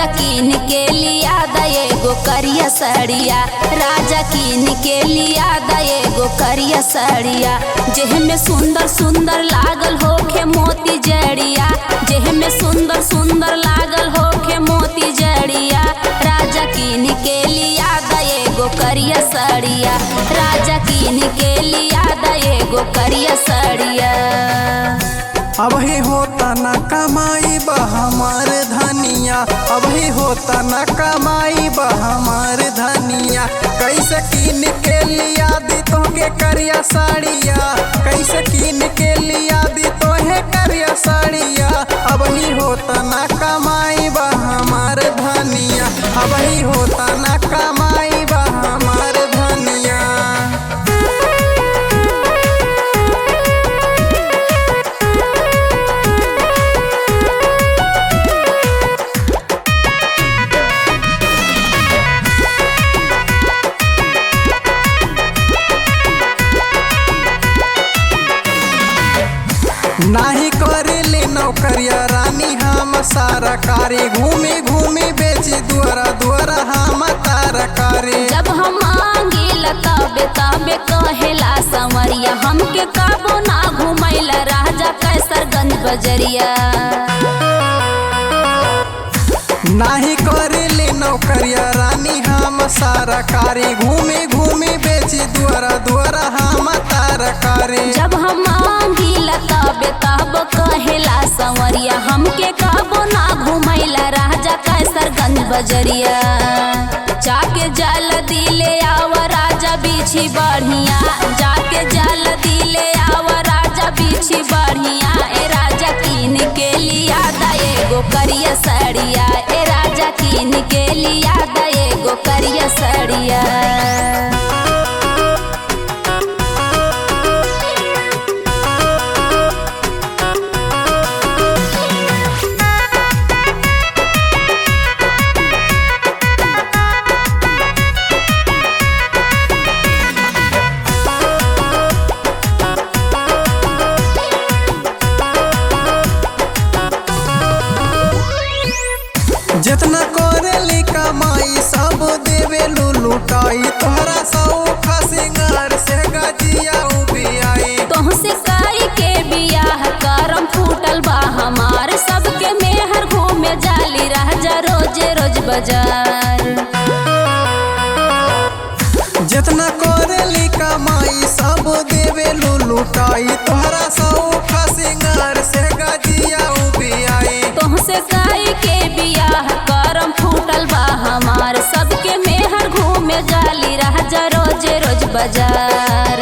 राजा कीन के लिया एगो करिया साड़िया, राजा कीन के लिया एगो करिया साड़िया। जेह में सुंदर सुंदर लागल होखे मोती जड़िया, जेह में सुंदर सुंदर लागल होखे मोती जड़िया। राजा कीन के लिया एगो करिया साड़िया, राजा कीन के लिया एगो करिया साड़िया। अब ही होता न कमाई बा हमार धनिया, अब ही होता न कमाई बा हमार धनिया। कैसे कीन के लिया दी तोहके करिया साड़िया, कैसे कीन के लिया दी तोहे करिया साड़िया। अब ही होता न कमाई बा हमार धनिया, अब ही होता न कमाई बा हमार धनिया। नाही करेले नौकरिया रानी हम सारा कारी, घूमी घूमी बेची दुआरा दुआरा हम तारा कारी। जब हम मांगिला तबे तबे कहेला संवरिया, हमके काबो ना घुमैला राजा कैसरगंज बजरिया। नाही करेले नौकरिया रानी हम सारा कारी, घूमी घूमी बेची दुआरा दुआरा हम तारा कारी। जब हम मांगिला तबे तब कहेला संवरिया, हमके काबो ना घुमैला राजा कैसरगंज बजरिया। जाके जल दिले आव राजा बिछी बढ़िया, जाके जल दिले आव राजा बिछी बढ़िया। ए राजा कीन के लिया एगो करिया साड़िया, ए राजा कीन के लिया एगो करिया साड़िया। जितना करेली कमाई सब देवे लुटाई, तोहरा सौख सिंगार से गजिया उबियाई। तोहसे काई के बियाह करम फूटल बा हमार, सबके मेहर घूमे जाली राजा रोजे रोज बाजार। जितना करेली कमाई सब देवे लुटाई, तोहरा सौख सिंगार से गजिया उबियाई। तोहसे काई के बियाह करम फूटल बा हमार, सबके मेहर घूमे जाली राजा रोजे रोज बाजार।